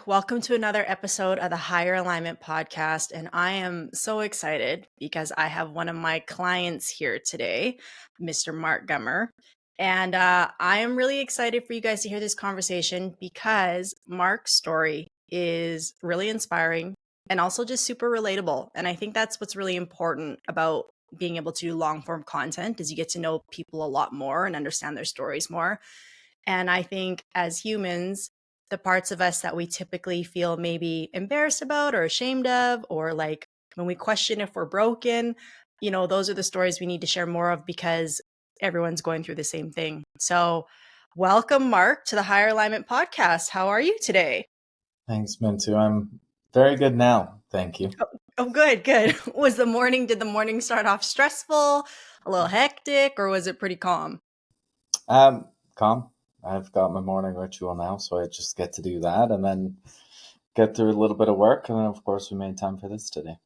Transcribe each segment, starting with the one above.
Welcome to another episode of the Higher Alignment Podcast. And I am so excited because I have one of my clients here today, Mr. Mark Gummer. And I am really excited for you guys to hear this conversation because Mark's story is really inspiring and also just super relatable. And I think that's what's really important about being able to do long form content is you get to know people a lot more and understand their stories more. And I think as humans, the parts of us that we typically feel maybe embarrassed about or ashamed of, or like when we question if we're broken, those are the stories we need to share more of because everyone's going through the same thing. So, welcome, Mark, to the Higher Alignment Podcast. How are you today? Thanks, Minh-Thu. I'm very good now. Thank you. Oh, good, good. Did the morning start off stressful, a little hectic, or was it pretty calm? Calm. I've got my morning ritual now, so I just get to do that and then get through a little bit of work. And then, of course, we made time for this today.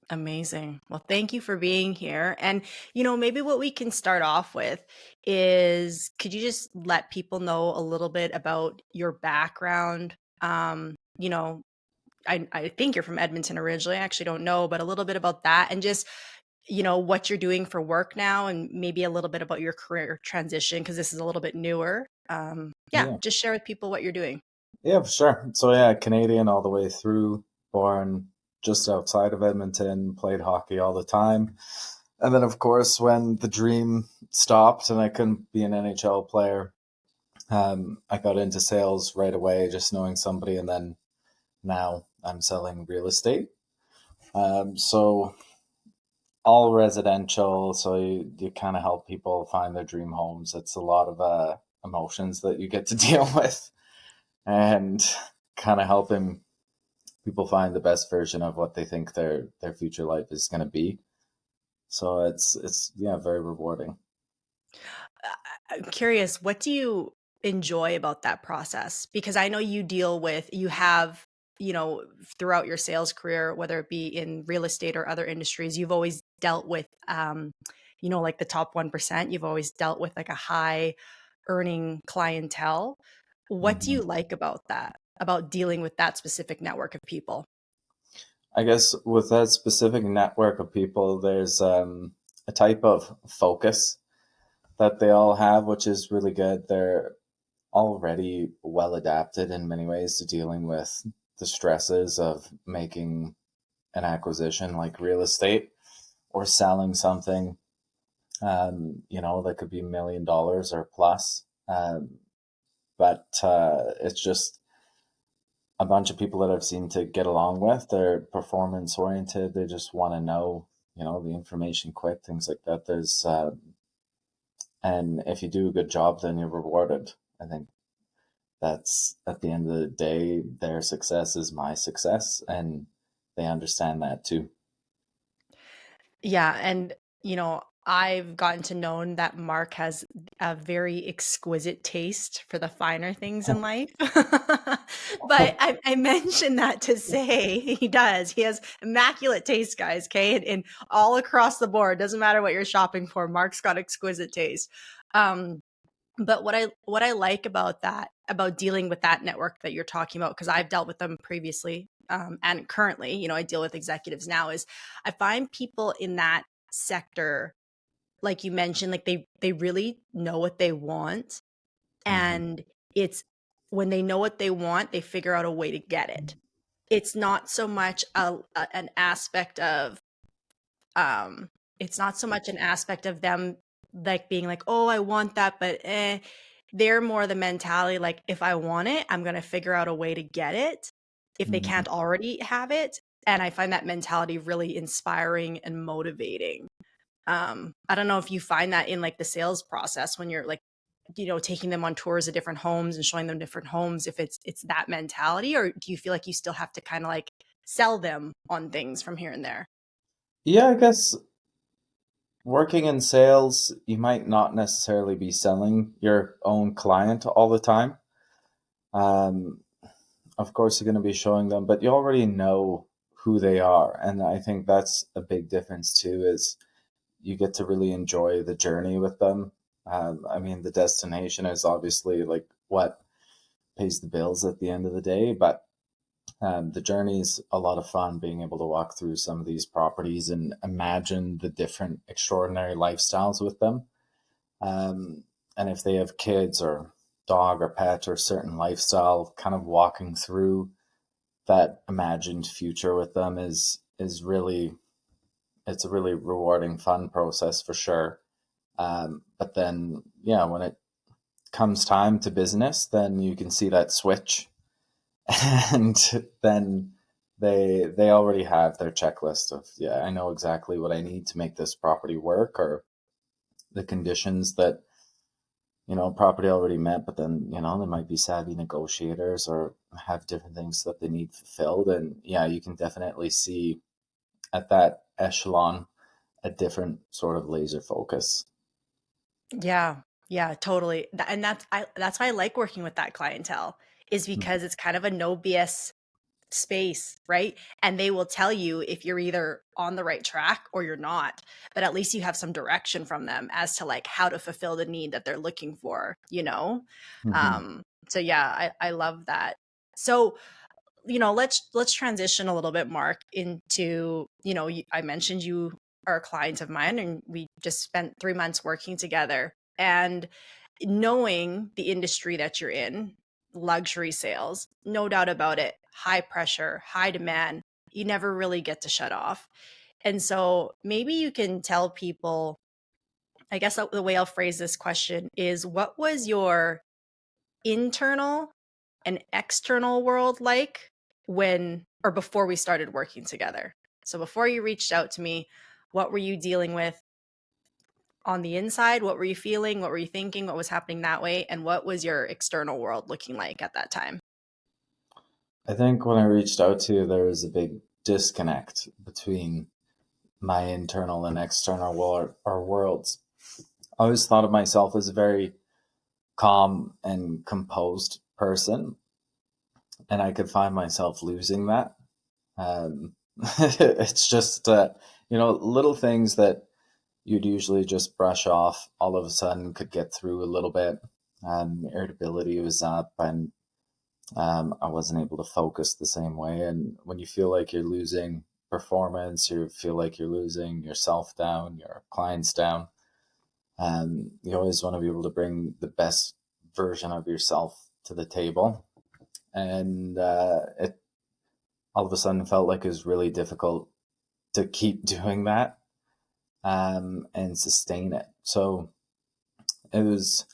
Amazing. Well, thank you for being here. And, maybe what we can start off with is could you just let people know a little bit about your background? I think you're from Edmonton originally. I actually don't know, but a little bit about that and just, what you're doing for work now and maybe a little bit about your career transition because this is a little bit newer. Yeah. Just share with people what you're doing. Yeah, for sure. So, yeah, Canadian all the way through, born just outside of Edmonton, played hockey all the time. And then, of course, when the dream stopped and I couldn't be an NHL player, I got into sales right away, just knowing somebody. And then now I'm selling real estate. So all residential, so you kind of help people find their dream homes. It's a lot of emotions that you get to deal with and kind of helping people find the best version of what they think their future life is going to be. So it's very rewarding. I'm curious, what do you enjoy about that process? Because I know you have, throughout your sales career, whether it be in real estate or other industries, you've always dealt with, like the top 1%. You've always dealt with like a high earning clientele. What do hmm you like about that, about dealing with that specific network of people? I guess with that specific network of people, there's a type of focus that they all have, which is really good. They're already well adapted in many ways to dealing with the stresses of making an acquisition like real estate or selling something, that could be $1 million or plus. But it's just a bunch of people that I've seen to get along with. They're performance oriented. They just want to know, the information quick, things like that. And if you do a good job, then you're rewarded. I think that's at the end of the day, their success is my success, and they understand that too. Yeah, and I've gotten to know that Mark has a very exquisite taste for the finer things in life. But I mentioned that to say he does. He has immaculate taste, guys, okay? And all across the board, doesn't matter what you're shopping for, Mark's got exquisite taste. Um, but what I like about that, about dealing with that network that you're talking about, because I've dealt with them previously, and currently, I deal with executives now, is I find people in that sector, like you mentioned, like they really know what they want, hmm and it's when they know what they want, they figure out a way to get it. It's not so much an aspect of um it's not so much an aspect of them like being like, oh, I want that, but they're more the mentality like, if I want it, I'm going to figure out a way to get it if they hmm can't already have it. And I find that mentality really inspiring and motivating. I don't know if you find that in like the sales process when you're like, taking them on tours of different homes and showing them different homes, if it's that mentality, or do you feel like you still have to kind of like sell them on things from here and there? Yeah, I guess working in sales, you might not necessarily be selling your own client all the time. Um, of course, you're going to be showing them, but you already know who they are. And I think that's a big difference too, is you get to really enjoy the journey with them. I mean, the destination is obviously like what pays the bills at the end of the day, but The journey's a lot of fun, being able to walk through some of these properties and imagine the different extraordinary lifestyles with them. Um, and if they have kids or dog or pet or certain lifestyle, kind of walking through that imagined future with them is really, it's a really rewarding, fun process for sure. But then, yeah, when it comes time to business, then you can see that switch, and then they already have their checklist of, yeah, I know exactly what I need to make this property work, or the conditions that property already met, but then they might be savvy negotiators or have different things that they need fulfilled. And yeah, you can definitely see at that echelon a different sort of laser focus. Yeah. Yeah, totally. And that's why I like working with that clientele, is because it's kind of a no BS space, right? And they will tell you if you're either on the right track or you're not, but at least you have some direction from them as to like how to fulfill the need that they're looking for, you know? Mm-hmm. So yeah, I love that. So, let's transition a little bit, Mark, into, I mentioned you are a client of mine and we just spent 3 months working together. And knowing the industry that you're in, luxury sales, no doubt about it, high pressure, high demand, you never really get to shut off. And so maybe you can tell people, I guess the way I'll phrase this question is, what was your internal and external world like when or before we started working together? So before you reached out to me, what were you dealing with on the inside? What were you feeling? What were you thinking? What was happening that way? And what was your external world looking like at that time? I think when I reached out to you, there was a big disconnect between my internal and external world or worlds. I always thought of myself as a very calm and composed person, and I could find myself losing that. Um, it's just little things that you'd usually just brush off, all of a sudden could get through a little bit. Irritability was up, and I wasn't able to focus the same way. And when you feel like you're losing performance, you feel like you're losing yourself down, your clients down, you always want to be able to bring the best version of yourself to the table. And it all of a sudden felt like it was really difficult to keep doing that, and sustain it. So it was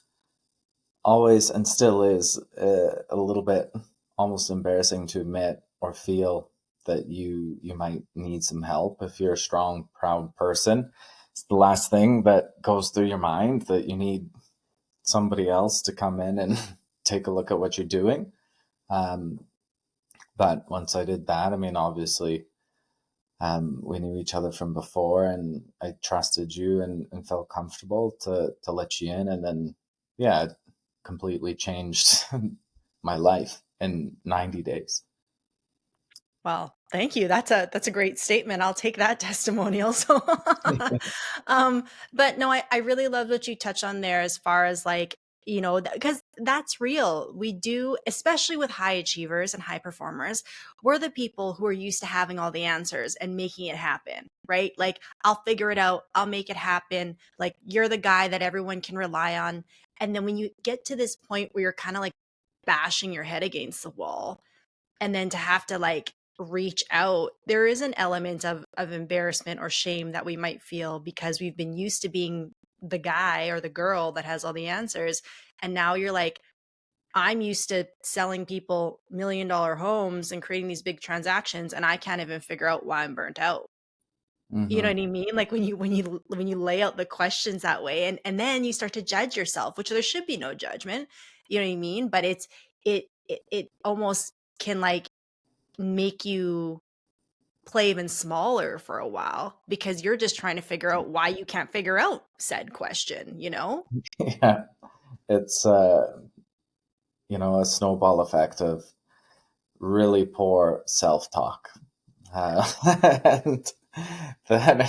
always, and still is, a little bit almost embarrassing to admit or feel that you might need some help. If you're a strong, proud person, it's the last thing that goes through your mind, that you need somebody else to come in and take a look at what you're doing. Um, but once I did that, I mean, obviously, we knew each other from before, and I trusted you and felt comfortable to let you in. And then, yeah, it completely changed my life in 90 days. Well, thank you. That's a great statement. I'll take that testimonial. So, but no, I really love what you touch on there as far as like, because that's real. We do, especially with high achievers and high performers, we're the people who are used to having all the answers and making it happen, right? Like, I'll figure it out, I'll make it happen. Like, you're the guy that everyone can rely on. And then when you get to this point where you're kind of like bashing your head against the wall, and then to have to like reach out, there is an element of embarrassment or shame that we might feel because we've been used to being the guy or the girl that has all the answers. And now you're like, I'm used to selling people $1 million homes and creating these big transactions, and I can't even figure out why I'm burnt out. You know Hmm. what I mean? Like when you lay out the questions that way, and then you start to judge yourself, which there should be no judgment. You know what I mean? But it almost can like make you play even smaller for a while because you're just trying to figure out why you can't figure out said question? Yeah, it's a snowball effect of really poor self-talk, and then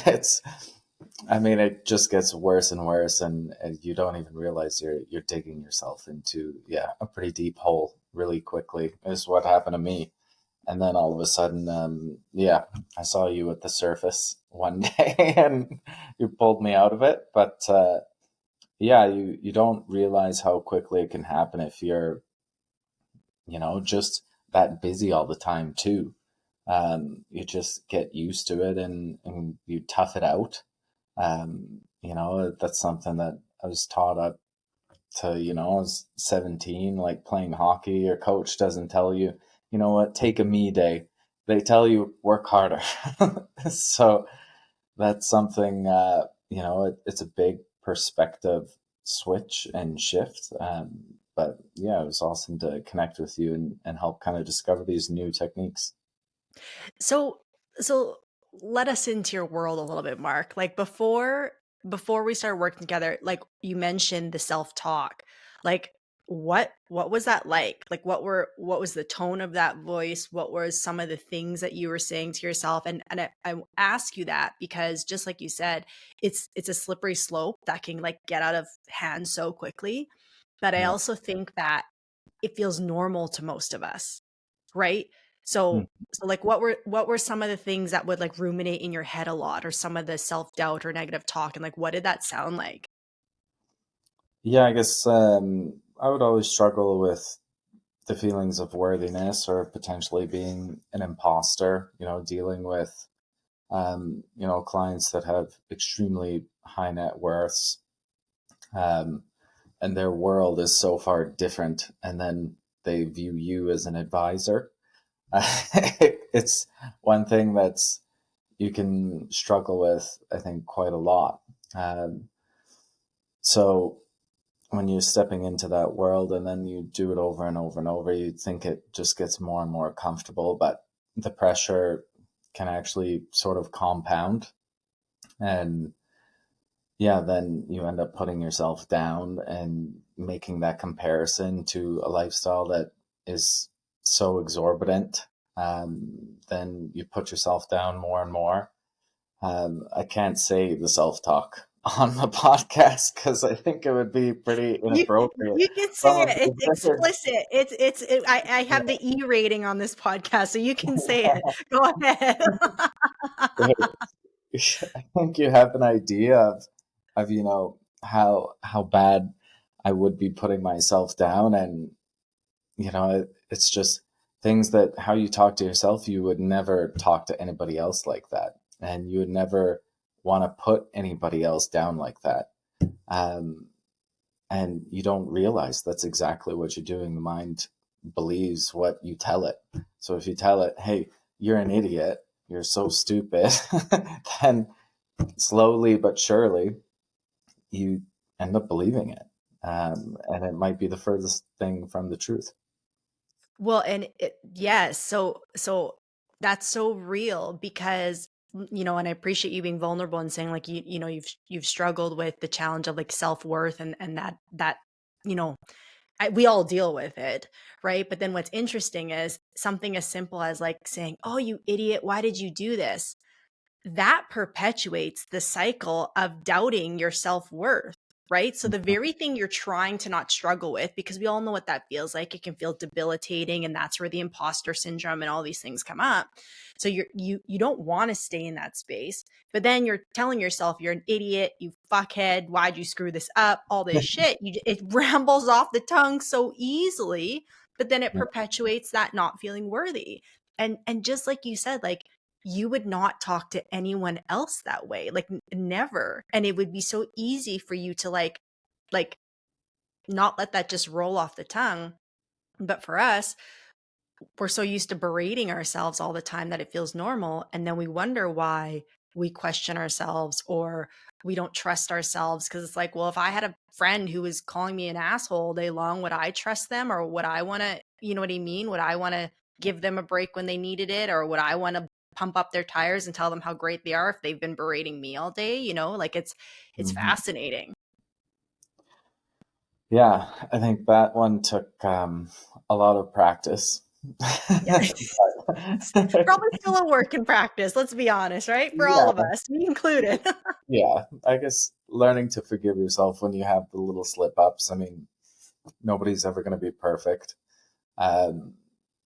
I mean, it just gets worse and worse, and you don't even realize you're digging yourself into, yeah, a pretty deep hole really quickly. Is what happened to me. And then all of a sudden, yeah, I saw you at the surface one day and you pulled me out of it. But yeah, you don't realize how quickly it can happen if you're, just that busy all the time too. You just get used to it and you tough it out. That's something that I was taught up to, I was 17, like playing hockey. Your coach doesn't tell you, you know what, take a me day. They tell you work harder. So that's something, it's a big perspective switch and shift. But yeah, it was awesome to connect with you and help kind of discover these new techniques. So so let us into your world a little bit, Mark. Like before we started working together, like you mentioned the self-talk. Like what was that like? Like what was the tone of that voice? What were some of the things that you were saying to yourself? And I ask you that because just like you said, it's a slippery slope that can like get out of hand so quickly. But I Yeah. also think that it feels normal to most of us, right? Hmm. So like what were some of the things that would like ruminate in your head a lot or some of the self-doubt or negative talk and like what did that sound like? Yeah, I guess I would always struggle with the feelings of worthiness or potentially being an imposter, dealing with, clients that have extremely high net worths, um, and their world is so far different. And then they view you as an advisor. It's one thing that's you can struggle with, I think, quite a lot. Um, so when you're stepping into that world and then you do it over and over and over, you think it just gets more and more comfortable, but the pressure can actually sort of compound. And yeah, then you end up putting yourself down and making that comparison to a lifestyle that is so exorbitant. Then you put yourself down more and more. I can't say the self talk on the podcast because I think it would be pretty You inappropriate. you can say Some of it. It's the things, explicit. I have the E rating on this podcast, so you can say it. Go ahead. I think you have an idea of how bad I would be putting myself down, and it's just things that how you talk to yourself, you would never talk to anybody else like that, and you would never want to put anybody else down like that. Um, and you don't realize that's exactly what you're doing. The mind believes what you tell it. So if you tell it, hey, you're an idiot, you're so stupid, then slowly but surely you end up believing it. And it might be the furthest thing from the truth. Well, and yes, so that's so real because and I appreciate you being vulnerable and saying like you've struggled with the challenge of like self-worth and that you know we all deal with it, right? But then what's interesting is something as simple as like saying, "Oh, you idiot, why did you do this?" That perpetuates the cycle of doubting your self-worth, right? So the very thing you're trying to not struggle with, because we all know what that feels like, it can feel debilitating, and that's where the imposter syndrome and all these things come up. So you don't want to stay in that space, but then you're telling yourself you're an idiot, you fuckhead, why'd you screw this up, all this shit. It rambles off the tongue so easily, but then it Yeah. perpetuates that not feeling worthy. And just like you said, like you would not talk to anyone else that way, like never. And it would be so easy for you to like not let that just roll off the tongue. But for us, we're so used to berating ourselves all the time that it feels normal. And then we wonder why we question ourselves or we don't trust ourselves. Cause it's like, well, if I had a friend who was calling me an asshole all day long, would I trust them or would I want to, you know what I mean? Would I want to give them a break when they needed it? Or would I want to pump up their tires and tell them how great they are if they've been berating me all day? Like it's Mhm. fascinating. Yeah, I think that one took a lot of practice. Yeah. But- Probably still a work in practice. Let's be honest, right? For all of yeah, us, me included. yeah. I guess learning to forgive yourself when you have the little slip ups. I mean, nobody's ever going to be perfect. Um,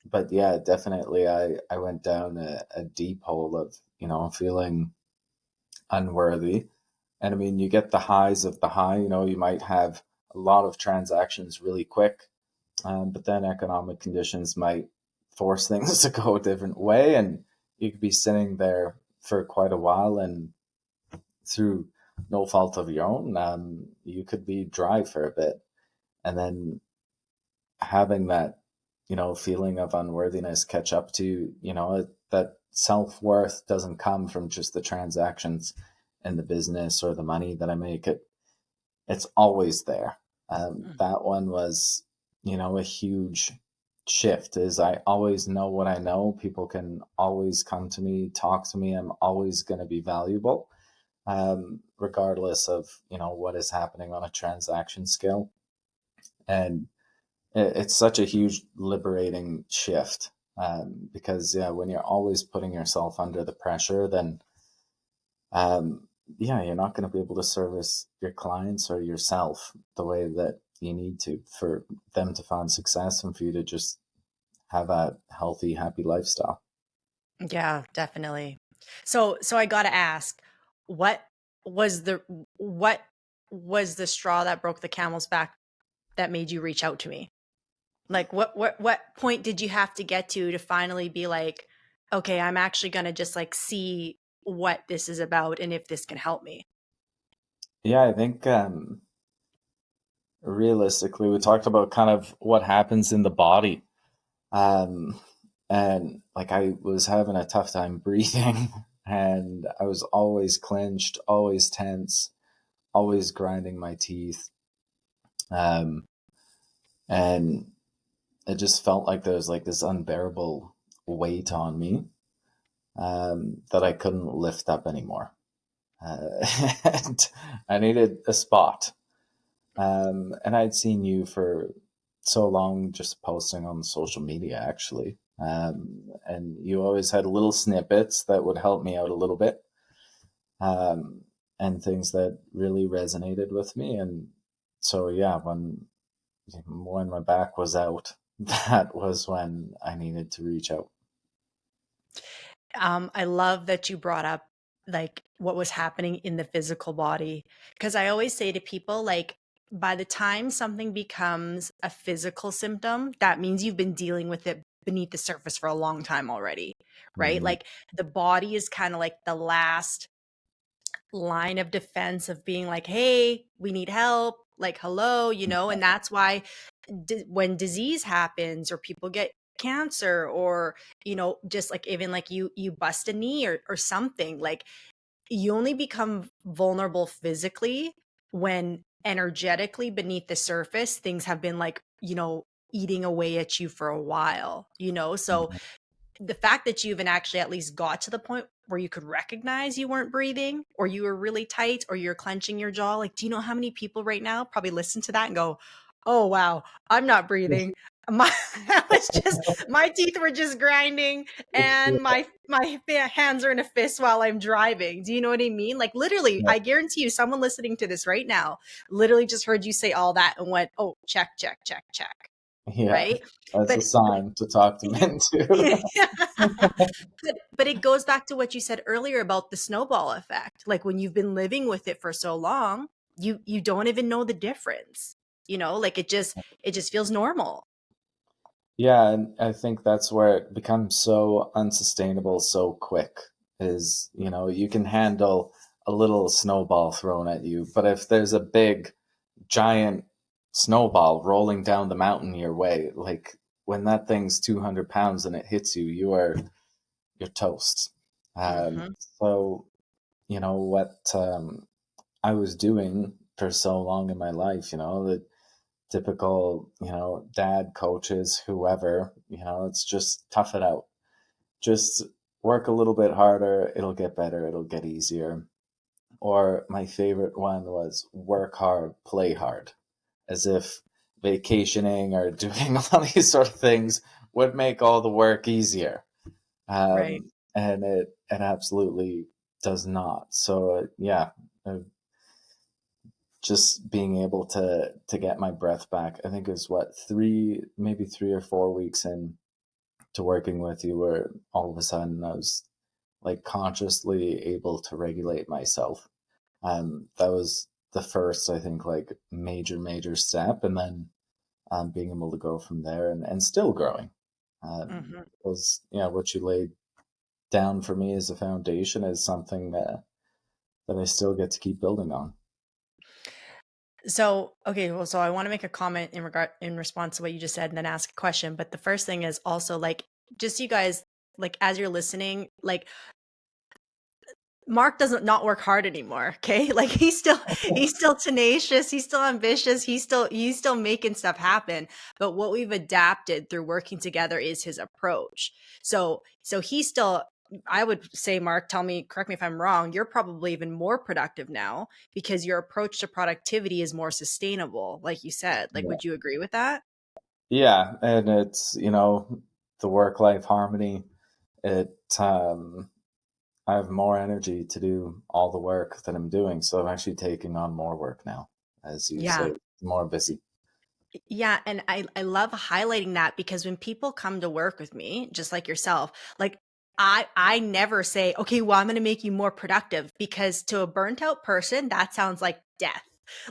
but yeah, definitely I went down a deep hole of, feeling unworthy. And I mean, you get the highs of the high, you might have a lot of transactions really quick, but then economic conditions might force things to go a different way. And you could be sitting there for quite a while, and through no fault of your own, you could be dry for a bit. And then having that, feeling of unworthiness catch up to you, that self-worth doesn't come from just the transactions in the business or the money that I make. It's always there. That one was, a huge shift. Is I always know what I know. People can always come to me, talk to me. I'm always going to be valuable, regardless of, what is happening on a transaction scale. And it's such a huge liberating shift, because yeah, when you're always putting yourself under the pressure, then yeah, you're not going to be able to service your clients or yourself the way that you need to for them to find success and for you to just have a healthy, happy lifestyle. Yeah, definitely. So I got to ask, what was the what was the straw that broke the camel's back that made you reach out to me? Like what point did you have to get to finally be like, okay, I'm actually going to just like see what this is about and if this can help me? Yeah, I think realistically, we talked about kind of what happens in the body. Um, and like I was having a tough time breathing, and I was always clenched, always tense, always grinding my teeth. Um, and it just felt like there was like this unbearable weight on me, that I couldn't lift up anymore. And I needed a spot. And I'd seen you for so long just posting on social media, actually. And you always had little snippets that would help me out a little bit, um, and things that really resonated with me. And so, yeah, when my back was out, that was when I needed to reach out. I love that you brought up like what was happening in the physical body because I always say to people like by the time something becomes a physical symptom, that means you've been dealing with it beneath the surface for a long time already, right? Mhm. Like the body is kind of like the last line of defense of being like, hey, we need help, like, hello, and that's why when disease happens or people get cancer or, just like even like you bust a knee or something, like you only become vulnerable physically when energetically beneath the surface, things have been like, eating away at you for a while, so Mhm. the fact that you even actually at least got to the point where you could recognize you weren't breathing or you were really tight or you're clenching your jaw. Like, do you know how many people right now probably listen to that and go, oh, wow, I'm not breathing. My, that was just, my teeth were just grinding and my hands are in a fist while I'm driving. Do you know what I mean? Like literally, Yeah, I guarantee you someone listening to this right now literally just heard you say all that and went, oh, check, check, check, check. yeah, Right. that's a But sign to talk to men too. but it goes back to what you said earlier about the snowball effect. Like when you've been living with it for so long, you don't even know the difference. Like it just feels normal. Yeah, and I think that's where it becomes so unsustainable so quick. Is, you can handle a little snowball thrown at you, but if there's a big, giant snowball rolling down the mountain your way, like when that thing's 200 pounds and it hits you, you're toast. Hmm. So, what I was doing for so long in my life, the typical, dad, coaches, whoever, it's just tough it out. Just work a little bit harder, it'll get better, it'll get easier. Or my favorite one was work hard, play hard, as if vacationing or doing all these sort of things would make all the work easier. Right. And it absolutely does not. So yeah, uh, just being able to get my breath back. I think it was what, 3 or 4 weeks in, to working with you, where all of a sudden I was like consciously able to regulate myself. That was the first, I think, like major step, and then being able to grow from there, and still growing. Mhm. Because what you laid down for me as a foundation is something that I still get to keep building on. So, okay, well, so I want to make a comment in response to what you just said and then ask a question. But the first thing is also like, just so you guys, like, as you're listening, like, Mark doesn't not work hard anymore, okay? Like he's still tenacious, he's still ambitious, he's still making stuff happen. But what we've adapted through working together is his approach. So he's still, I would say, Mark, correct me if I'm wrong, you're probably even more productive now because your approach to productivity is more sustainable, like you said. Like, Yeah. would you agree with that? Yeah, and it's the work life harmony. It I have more energy to do all the work that I'm doing, so I'm actually taking on more work now, as you Yeah. say, more busy. Yeah, and I love highlighting that because when people come to work with me, just like yourself, like I never say, "Okay, well, I'm going to make you more productive," because to a burnt out person, that sounds like death.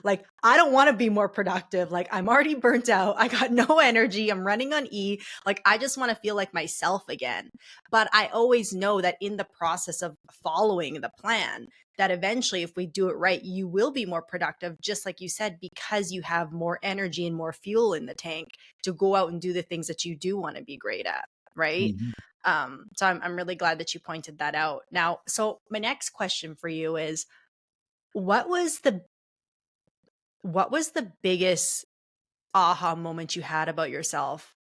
Like, I don't want to be more productive. Like, I'm already burnt out. I got no energy. I'm running on E. Like, I just want to feel like myself again. But I always know that in the process of following the plan, that eventually, if we do it right, you will be more productive, just like you said, because you have more energy and more fuel in the tank to go out and do the things that you do want to be great at. Right. Mhm. So I'm really glad that you pointed that out. Now, so my next question for you is what was the biggest aha moment you had about yourself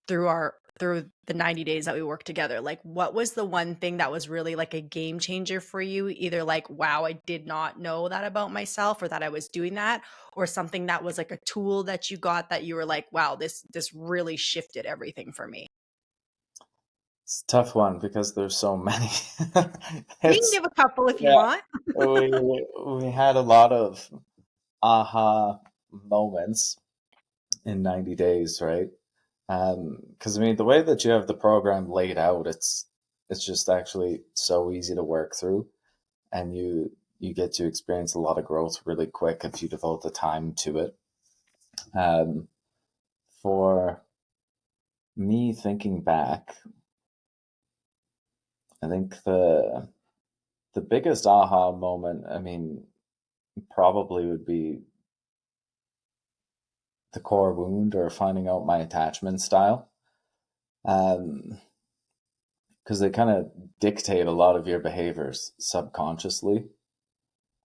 through the 90 days that we worked together? Like, what was the one thing that was really like a game changer for you? Either like, wow, I did not know that about myself, or that I was doing that, or something that was like a tool that you got that you were like, wow, this really shifted everything for me. It's a tough one because there's so many. You can It's give a couple if you yeah, want. we had a lot of aha moments in 90 days, right? Because I mean, the way that you have the program laid out, it's just actually so easy to work through, and you get to experience a lot of growth really quick if you devote the time to it. Um, for me, thinking back, I think the biggest aha moment, I mean, probably would be the core wound, or finding out my attachment style. Um, because they kind of dictate a lot of your behaviors subconsciously.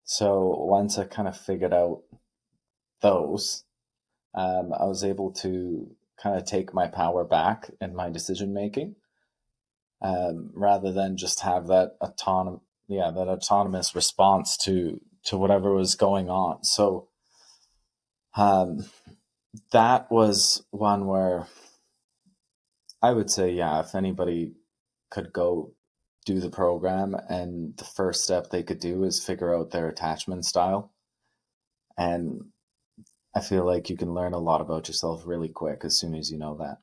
So once I kind of figured out those, I was able to kind of take my power back in my decision making, rather than just have that autonomous response to whatever was going on. So um, that was one where I would say, yeah, if anybody could go do the program, and the first step they could do is figure out their attachment style. And I feel like you can learn a lot about yourself really quick as soon as you know that.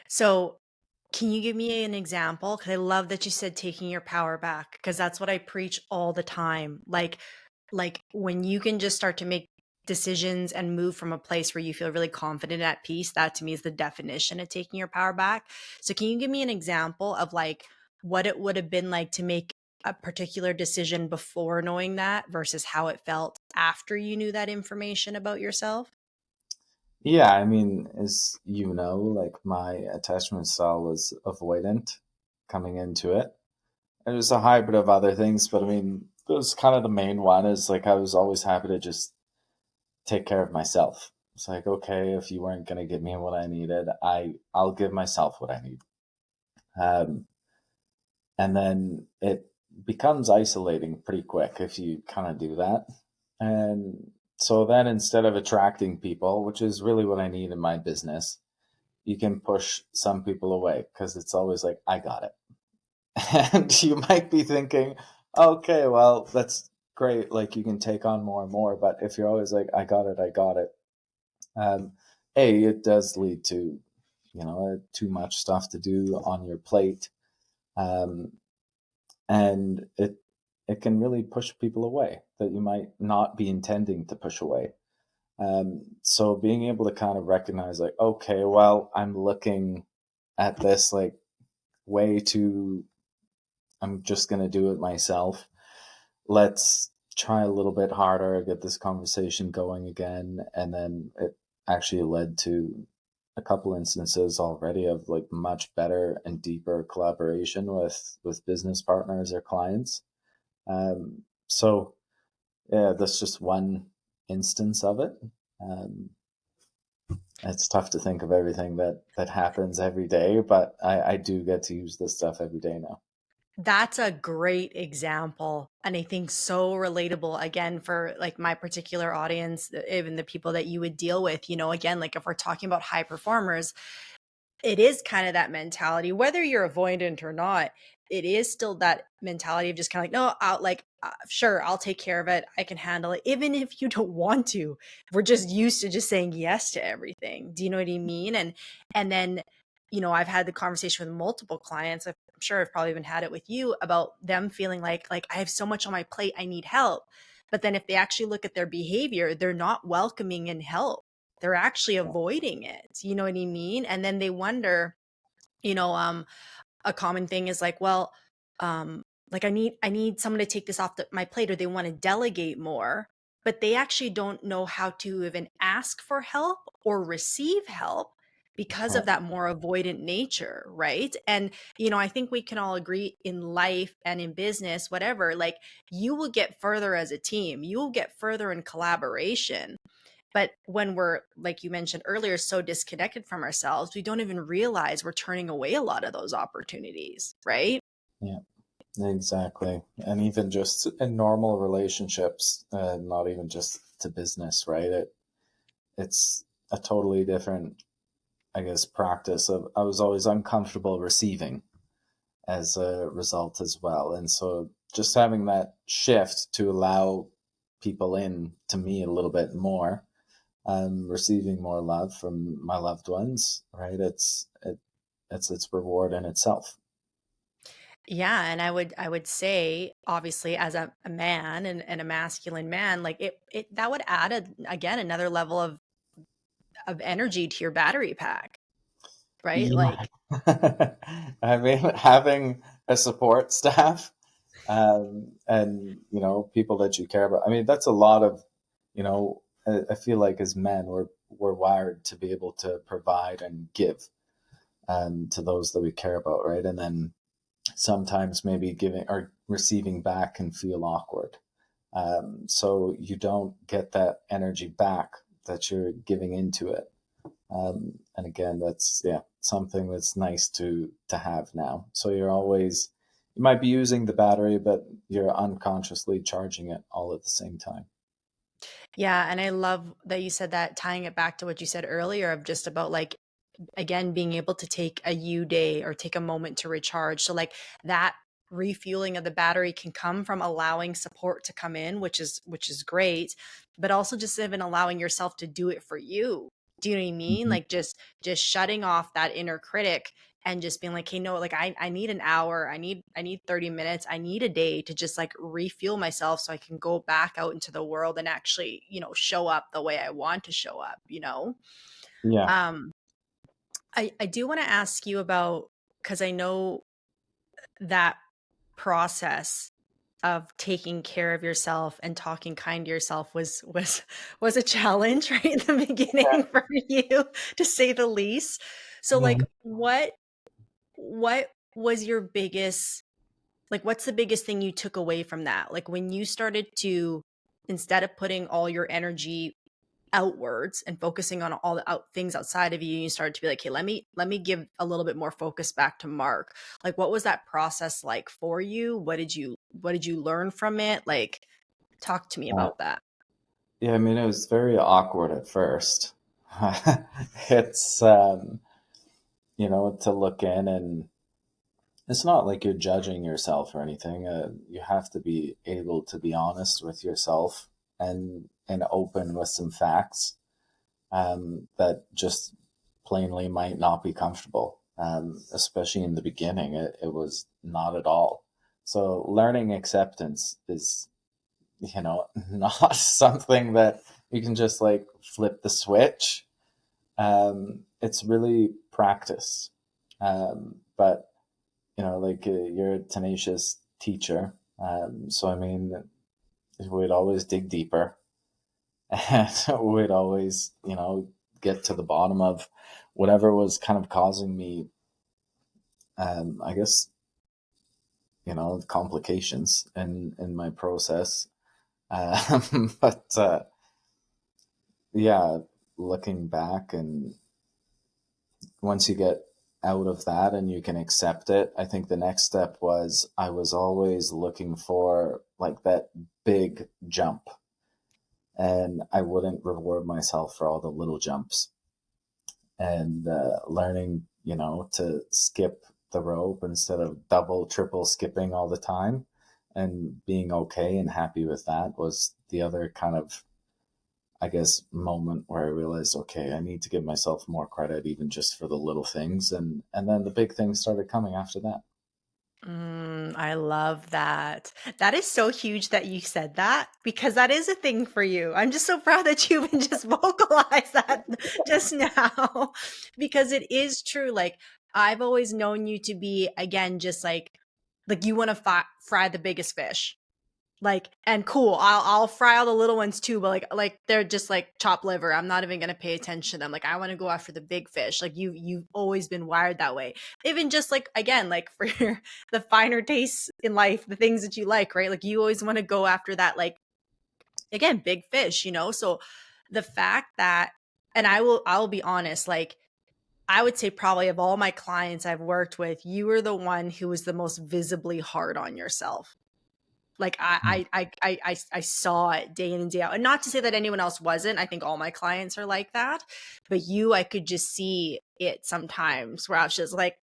So, can you give me an example? Because I love that you said taking your power back, because that's what I preach all the time. Like when you can just start to make decisions and move from a place where you feel really confident and at peace, that to me is the definition of taking your power back. So can you give me an example of like what it would have been like to make a particular decision before knowing that versus how it felt after you knew that information about yourself? Yeah, I mean, as you know, like my attachment style was avoidant coming into it. It was a hybrid of other things, but I mean, it was kind of the main one is like I was always happy to just take care of myself. It's like, okay, if you weren't gonna give me what I needed, I'll give myself what I need. Um, and then it becomes isolating pretty quick if you kind of do that. And so then instead of attracting people, which is really what I need in my business, you can push some people away because it's always like, I got it. And you might be thinking, okay, well, that's great. Like you can take on more and more. But if you're always like, I got it, I got it, um, A, it does lead to, too much stuff to do on your plate. Um, and it can really push people away that you might not be intending to push away. So being able to kind of recognize, like, okay, well, I'm looking at this like way too, I'm just going to do it myself. Let's try a little bit harder, get this conversation going again. And then it actually led to a couple instances already of like much better and deeper collaboration with business partners or clients. So yeah, that's just one instance of it. Um, it's tough to think of everything that happens every day, but I do get to use this stuff every day now. That's a great example, and I think so relatable, again, for, like, my particular audience, even the people that you would deal with, again, like, if we're talking about high performers, it is kind of that mentality, whether you're avoidant or not, it is still that mentality of just kind of like, no, sure, I'll take care of it. I can handle it. Even if you don't want to, we're just used to just saying yes to everything. Do you know what I mean? And then, I've had the conversation with multiple clients. I'm sure I've probably even had it with you about them feeling like I have so much on my plate, I need help. But then if they actually look at their behavior, they're not welcoming in help. They're actually Yeah. avoiding it. You know what I mean? And then they wonder, you know, um, a common thing is like, well, like I need someone to take this off my plate, or they want to delegate more, but they actually don't know how to even ask for help or receive help because of Right. that more avoidant nature, right? And I think we can all agree in life and in business, whatever, like you will get further as a team, you will get further in collaboration. But when we're, like you mentioned earlier, so disconnected from ourselves, we don't even realize we're turning away a lot of those opportunities, right? Yeah, exactly. And even just in normal relationships, not even just to business, right? It's a totally different, I guess, practice of I was always uncomfortable receiving as a result as well. And so just having that shift to allow people in to me a little bit more, receiving more love from my loved ones, right? It's its reward in itself. Yeah, and I would say, obviously, as a man and a masculine man, like it that would add again another level of energy to your battery pack, right? Yeah. Like, I mean, having a support staff, and people that you care about. I mean, that's a lot of, I feel like as men, we're wired to be able to provide and give, to those that we care about, right? And then sometimes maybe giving or receiving back can feel awkward. So you don't get that energy back that you're giving into it. And again, that's something that's nice to have now. So you might be using the battery, but you're unconsciously charging it all at the same time. yeah, and I love that you said that, tying it back to what you said earlier of just about, like, again, being able to take a you day or take a moment to recharge. So like that refueling of the battery can come from allowing support to come in, which is great, but also just even allowing yourself to do it for you. Do you know what I mean? Mhm. Like just shutting off that inner critic and just being like, hey, no, like I need an hour, I need 30 minutes, I need a day to just like refuel myself so I can go back out into the world and actually, show up the way I want to show up. Yeah. Um, I do want to ask you about, because I know that process of taking care of yourself and talking kind to yourself was a challenge right in the beginning for you, to say the least. So like Mhm. what was your biggest, like what's the biggest thing you took away from that? Like when you started to, instead of putting all your energy outwards and focusing on all the things outside of you, you started to be like, hey, let me give a little bit more focus back to Mark. Like what was that process like for you? What did you learn from it? Like, talk to me Uh, about that. yeah, I mean, it was very awkward at first. It's, to look in, and it's not like you're judging yourself or anything. You have to be able to be honest with yourself and open with some facts, that just plainly might not be comfortable. Especially in the beginning, it was not at all. So learning acceptance is, not something that you can just like flip the switch. It's really practice. But like you're a tenacious teacher. So I mean, we'd always dig deeper, and we'd always, get to the bottom of whatever was kind of causing me, I guess, complications in my process. But yeah, looking back, and once you get out of that and you can accept it, I think the next step was I was always looking for like that big jump, and I wouldn't reward myself for all the little jumps. And learning, to skip the rope instead of double, triple skipping all the time, and being okay and happy with that was the other kind of, I guess, moment where I realized, okay, I need to give myself more credit, even just for the little things, and then the big things started coming after that. I love that. That is so huge that you said that because that is a thing for you. I'm just so proud that you even just vocalized that just now because it is true. Like I've always known you to be again just like you want to fry the biggest fish. Like, and cool, I'll fry all the little ones too, but like they're just like chopped liver. I'm not even gonna pay attention to them. Like I want to go after the big fish. Like you've always been wired that way. Even just like again, like for the finer tastes in life, the things that you like, right? Like you always want to go after that, like again, big fish, you know? So the fact that, and I'll be honest, like I would say probably of all my clients I've worked with, you were the one who was the most visibly hard on yourself. Like Mm. I saw it day in and day out. And not to say that anyone else wasn't. I think all my clients are like that. But you, I could just see it sometimes where I was just like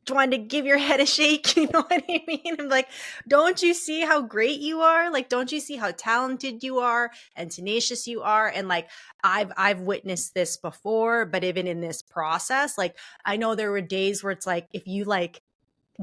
trying to give your head a shake. You know what I mean? I'm like, don't you see how great you are? Like, don't you see how talented you are and tenacious you are? And like I've witnessed this before, but even in this process, like I know there were days where it's like if you like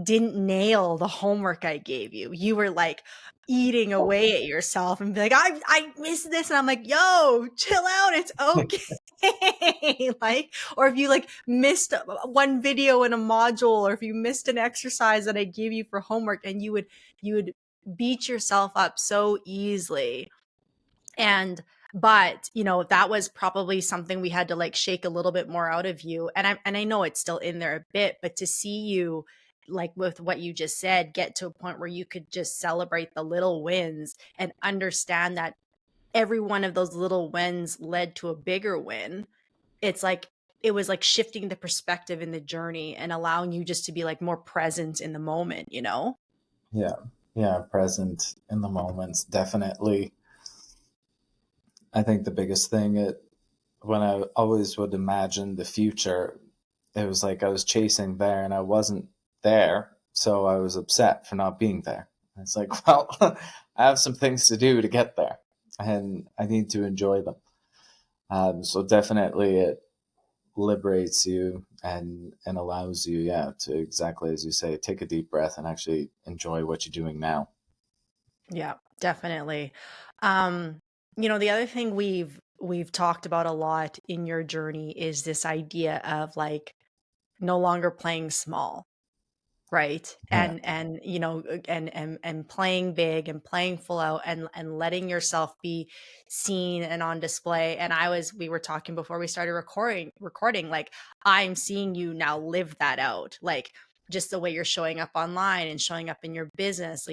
didn't nail the homework I gave you. You were like eating away at yourself and be like, I missed this. And I'm like, yo, chill out. It's okay. Like, or if you like missed one video in a module, or if you missed an exercise that I gave you for homework and you would beat yourself up so easily. And but that was probably something we had to like shake a little bit more out of you, and I know it's still in there a bit, but to see you like with what you just said get to a point where you could just celebrate the little wins and understand that every one of those little wins led to a bigger win. It's like it was like shifting the perspective in the journey and allowing you just to be like more present in the moment. Yeah, yeah, present in the moments, definitely. I think the biggest thing, when I always would imagine the future, it was like I was chasing there and I wasn't there, so I was upset for not being there. It's like, well, I have some things to do to get there, and I need to enjoy them. So definitely, it liberates you and allows you, yeah, to, exactly as you say, take a deep breath and actually enjoy what you're doing now. Yeah, definitely. Um, the other thing we've talked about a lot in your journey is this idea of like no longer playing small, right? Yeah. And playing big and playing full out and letting yourself be seen and on display. And we were talking before we started recording, like I'm seeing you now live that out. Like just the way you're showing up online and showing up in your business.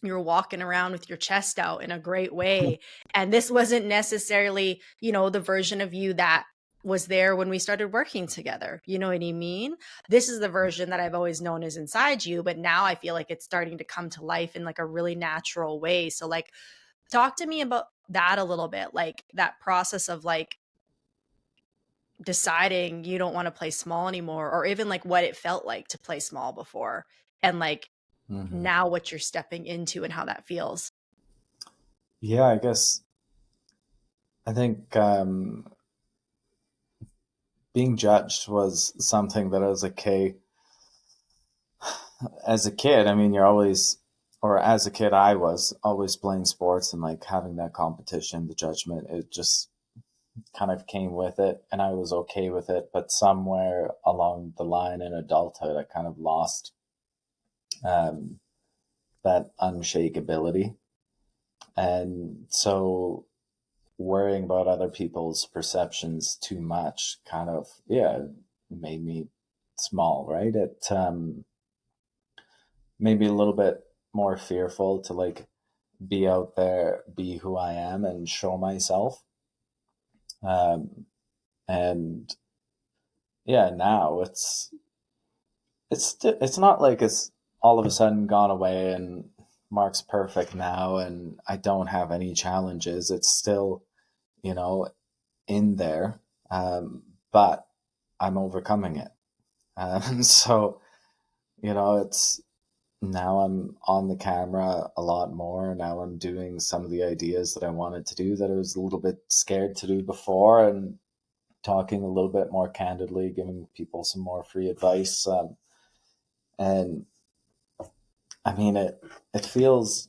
You're walking around with your chest out in a great way. And this wasn't necessarily, the version of you that was there when we started working together. You know what I mean? This is the version that I've always known is inside you, but now I feel like it's starting to come to life in like a really natural way. So like talk to me about that a little bit, like that process of like deciding you don't want to play small anymore, or even like what it felt like to play small before, and like Hmm. now what you're stepping into and how that feels. Yeah, I guess I think being judged was something that as a kid, I mean, you're always, or as a kid, I was always playing sports and like having that competition, the judgment, it just kind of came with it and I was okay with it. But somewhere along the line in adulthood, I kind of lost um, that unshakability. And so worrying about other people's perceptions too much kind of, yeah, made me small, right? It made me a little bit more fearful to like be out there, be who I am, and show myself. Um, and yeah, now it's not like it's all of a sudden gone away and Mark's perfect now, and I don't have any challenges. It's still, you know, in there, but I'm overcoming it. So it's now I'm on the camera a lot more. Now I'm doing some of the ideas that I wanted to do that I was a little bit scared to do before, and talking a little bit more candidly, giving people some more free advice. And I mean, it feels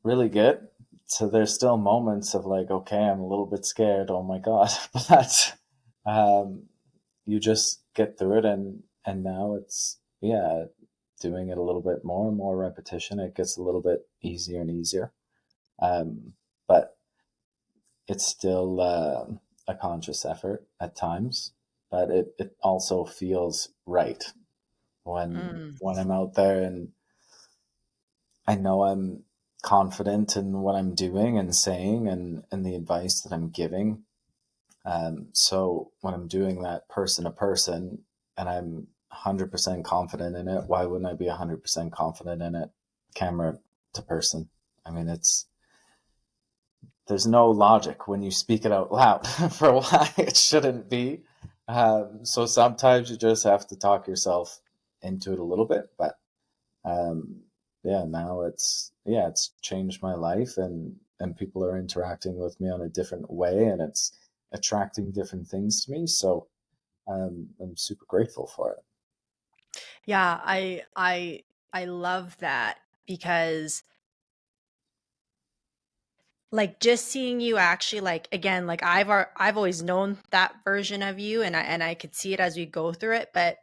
really good. So there's still moments of like, okay, I'm a little bit scared. Oh my God. But um, you just get through it. And now it's, yeah, doing it a little bit more and more repetition. It gets a little bit easier and easier. But it's still a conscious effort at times, but it also feels right Mm. when I'm out there and I know I'm confident in what I'm doing and saying and the advice that I'm giving. So when I'm doing that person to person and I'm 100% confident in it, why wouldn't I be 100% confident in it camera to person? I mean, there's no logic when you speak it out loud for why it shouldn't be. So sometimes you just have to talk yourself into it a little bit, but um, yeah, now it's changed my life, and people are interacting with me on a different way, and it's attracting different things to me. So I'm super grateful for it. Yeah, I love that because like just seeing you actually like again like I've always known that version of you and I could see it as we go through it, but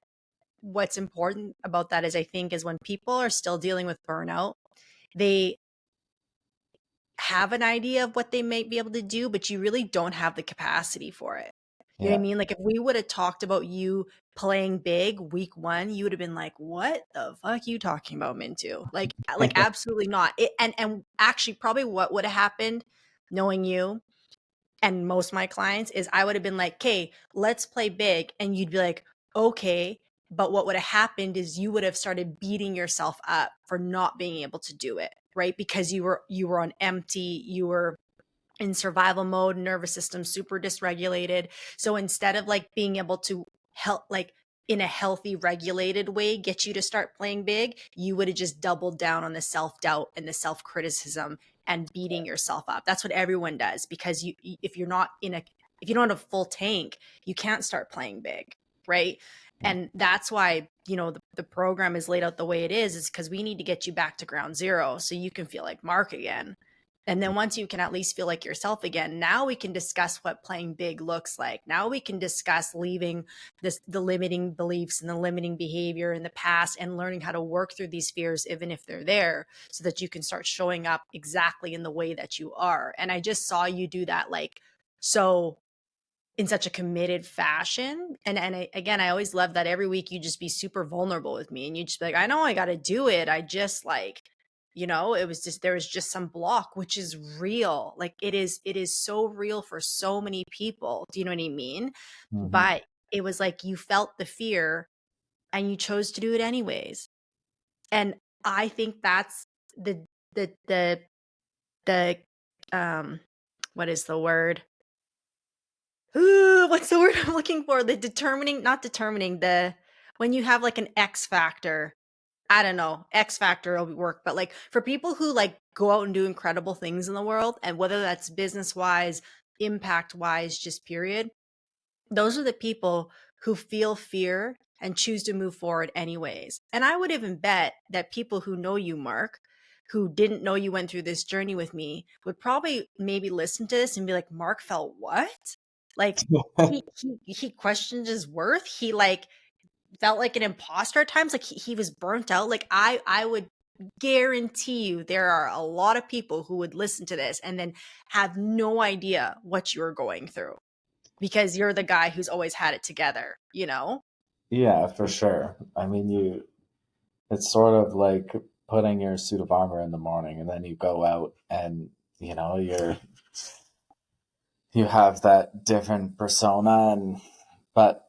what's important about that is I think is when people are still dealing with burnout, they have an idea of what they might be able to do, but you really don't have the capacity for it. You know what I Yeah. mean? Like if we would have talked about you playing big week one, you would have been like, "What the fuck are you talking about, Mintu?" Like absolutely not. And actually probably what would have happened knowing you and most of my clients is I would have been like, "Okay, let's play big." And you'd be like, "Okay." But what would have happened is you would have started beating yourself up for not being able to do it, right? Because you were on empty, you were in survival mode, nervous system super dysregulated. So instead of like being able to help like in a healthy regulated way get you to start playing big, you would have just doubled down on the self-doubt and the self-criticism and beating yourself up. That's what everyone does because if you're not in a if you don't have a full tank, you can't start playing big, right? And that's why, the program is laid out the way it is because we need to get you back to ground zero so you can feel like Mark again. And then once you can at least feel like yourself again, now we can discuss what playing big looks like. Now we can discuss leaving the limiting beliefs and the limiting behavior in the past and learning how to work through these fears, even if they're there, so that you can start showing up exactly in the way that you are. And I just saw you do that so in such a committed fashion. Again, I always love that every week you just be super vulnerable with me and you just be like, I know I got to do it. I just it was just, there was just some block, which is real. Like it is so real for so many people. Do you know what I mean? Hmm. But it was like you felt the fear and you chose to do it anyways. And I think that's the, the, um, what is the word? Ooh, what's the word I'm looking for? The determining, not determining, when you have like an X factor. I don't know, X factor will work, but like for people who like go out and do incredible things in the world, and whether that's business wise, impact wise, just period, those are the people who feel fear and choose to move forward anyways. And I would even bet that people who know you, Mark, who didn't know you went through this journey with me, would probably maybe listen to this and be like, Mark felt what? Like he questioned his worth. He like felt like an imposter at times. Like he was burnt out. Like I would guarantee you there are a lot of people who would listen to this and then have no idea what you're going through because you're the guy who's always had it together, you know? Yeah, for sure. I mean, it's sort of like putting your suit of armor in the morning and then you go out and, you have that different persona but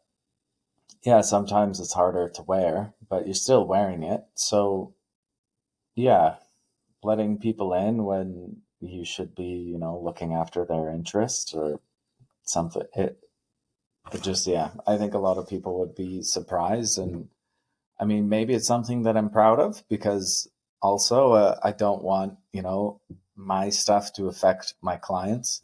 yeah, sometimes it's harder to wear, but you're still wearing it. So, yeah, letting people in when you should be, looking after their interests or something. It just, yeah, I think a lot of people would be surprised. And I mean, maybe it's something that I'm proud of because also I don't want, my stuff to affect my clients.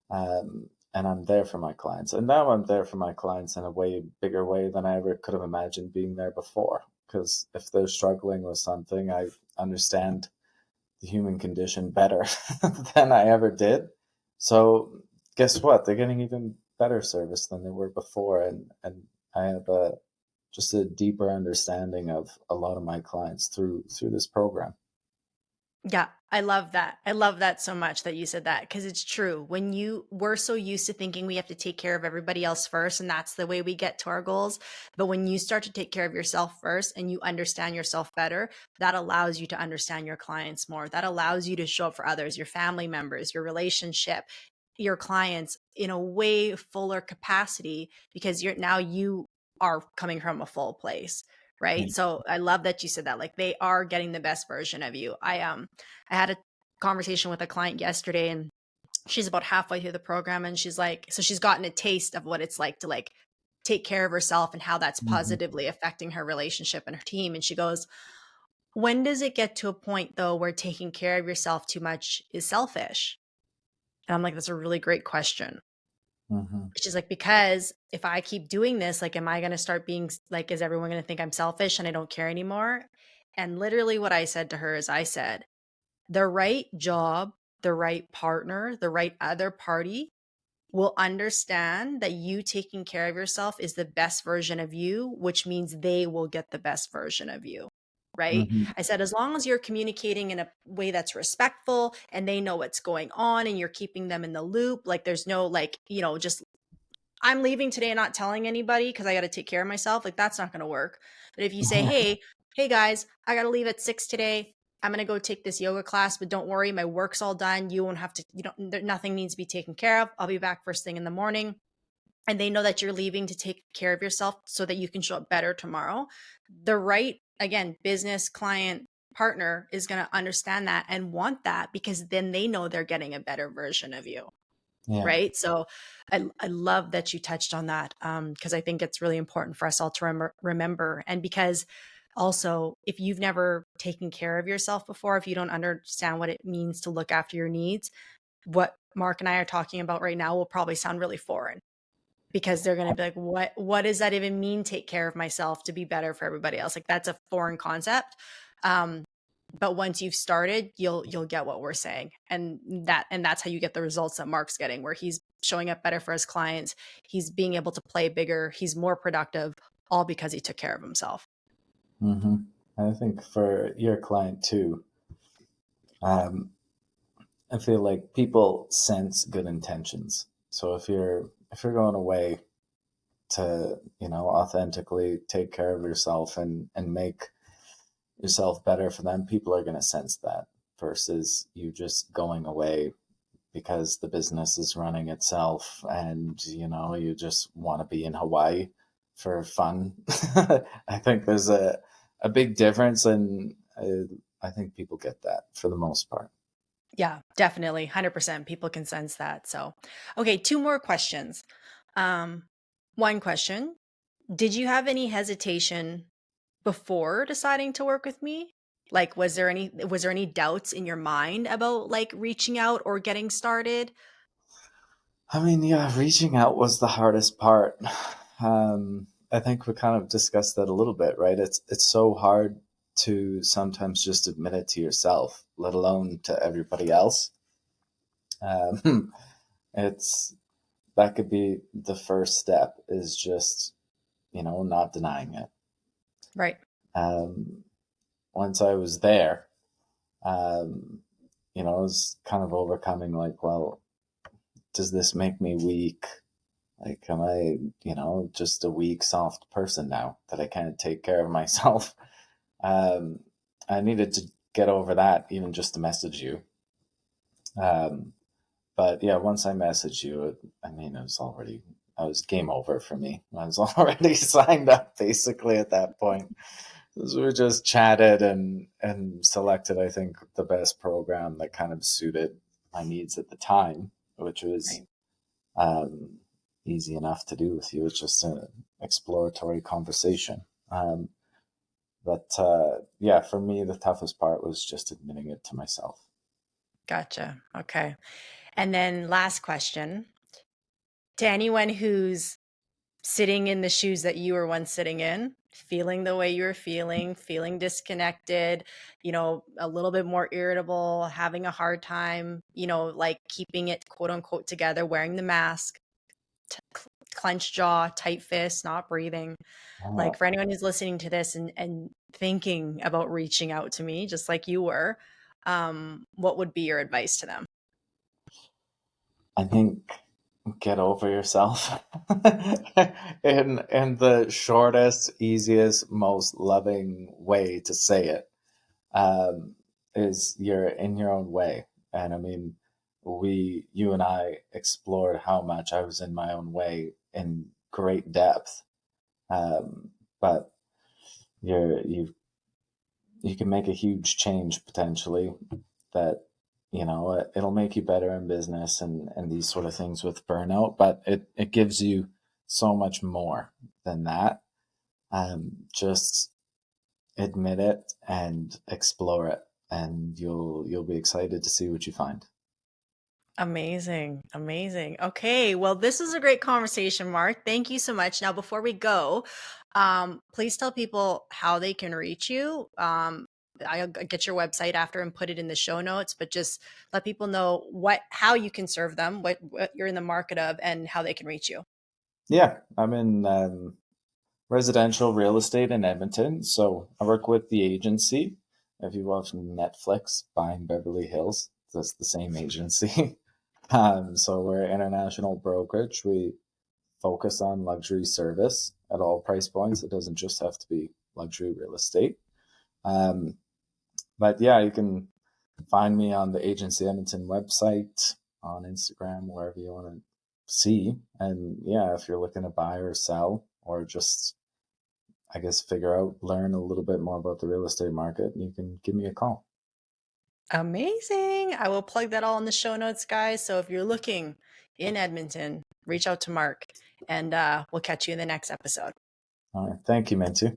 And I'm there for my clients. And now I'm there for my clients in a way bigger way than I ever could have imagined being there before. Because if they're struggling with something, I understand the human condition better than I ever did. So guess what? They're getting even better service than they were before. And I have just a deeper understanding of a lot of my clients through this program. Yeah, I love that. I love that so much that you said that because it's true. We're so used to thinking we have to take care of everybody else first, and that's the way we get to our goals. But when you start to take care of yourself first and you understand yourself better, that allows you to understand your clients more. That allows you to show up for others, your family members, your relationship, your clients in a way fuller capacity because you are coming from a full place. Yeah. Right. So I love that you said that. Like they are getting the best version of you. I had a conversation with a client yesterday and she's about halfway through the program and she's like, so she's gotten a taste of what it's like to like take care of herself and how that's Hmm. positively affecting her relationship and her team. And she goes, when does it get to a point though where taking care of yourself too much is selfish? And I'm like, that's a really great question. Hmm. She's like, because if I keep doing this, like, am I going to start being like, is everyone going to think I'm selfish and I don't care anymore? And literally what I said to her is I said, the right job, the right partner, the right other party will understand that you taking care of yourself is the best version of you, which means they will get the best version of you. Right. Hmm. I said, as long as you're communicating in a way that's respectful and they know what's going on and you're keeping them in the loop, like there's no like, just I'm leaving today and not telling anybody because I got to take care of myself. Like that's not going to work. But if you say, hey guys, I got to leave at 6 today. I'm going to go take this yoga class, but don't worry, my work's all done. You won't have to, nothing needs to be taken care of. I'll be back first thing in the morning. And they know that you're leaving to take care of yourself so that you can show up better tomorrow. The right, again, business client partner is going to understand that and want that because then they know they're getting a better version of you. Yeah. Right. So I love that you touched on that because I think it's really important for us all to remember. And because also, if you've never taken care of yourself before, if you don't understand what it means to look after your needs, what Mark and I are talking about right now will probably sound really foreign because they're going to be like, what does that even mean? Take care of myself to be better for everybody else. Like that's a foreign concept. Um, but once you've started, you'll get what we're saying. And that's how you get the results that Mark's getting, where he's showing up better for his clients. He's being able to play bigger. He's more productive, all because he took care of himself. Hmm. I think for your client too, um, I feel like people sense good intentions. So if you're going away to, authentically take care of yourself and make yourself better for them, people are going to sense that versus you just going away because the business is running itself and, you just want to be in Hawaii for fun. I think there's a big difference and I think people get that for the most part. Yeah, definitely. 100%. People can sense that. So, okay, two more questions. Um, one question, did you have any hesitation before deciding to work with me? Like, was there any doubts in your mind about like reaching out or getting started? I mean, yeah, reaching out was the hardest part. I think we kind of discussed that a little bit, right? It's so hard to sometimes just admit it to yourself, let alone to everybody else. It's that could be the first step is just, not denying it. Right. Um, Once I was there, um, I was kind of overcoming like, well, does this make me weak? Like, am I, just a weak, soft person now that I can't take care of myself? Um, I needed to get over that, even just to message you. Um, but yeah, once I messaged you, I mean, I was game over for me. I was already signed up basically at that point. So we just chatted and selected, I think, the best program that kind of suited my needs at the time, which was Right. um, easy enough to do with you. It's just an exploratory conversation. But yeah, for me, the toughest part was just admitting it to myself. Gotcha. Okay. And then last question to anyone who's sitting in the shoes that you were once sitting in, feeling the way you were feeling disconnected, a little bit more irritable, having a hard time, like keeping it quote unquote together, wearing the mask, clenched jaw, tight fist, not breathing. Uh, Like for anyone who's listening to this and thinking about reaching out to me, just like you were, what would be your advice to them? I think get over yourself in the shortest, easiest, most loving way to say it. um, is you're in your own way. And I mean, you and I explored how much I was in my own way in great depth. Um, but you can make a huge change potentially that, it'll make you better in business and these sort of things with burnout, but it gives you so much more than that. Just admit it and explore it, and you'll be excited to see what you find. Amazing. Amazing. Okay. Well, this is a great conversation, Mark. Thank you so much. Now, before we go, please tell people how they can reach you. I'll get your website after and put it in the show notes, but just let people know how you can serve them, what you're in the market of, and how they can reach you. Yeah, I'm in residential real estate in Edmonton, so I work with the agency. If you watch Netflix, Buying Beverly Hills, that's the same agency. So we're an international brokerage. We focus on luxury service at all price points. It doesn't just have to be luxury real estate. Um, but yeah, you can find me on the Agency Edmonton website, on Instagram, wherever you want to see. And yeah, if you're looking to buy or sell, or just, I guess, learn a little bit more about the real estate market, you can give me a call. Amazing. I will plug that all in the show notes, guys. So if you're looking in Edmonton, reach out to Mark and we'll catch you in the next episode. All right. Thank you, Mintu.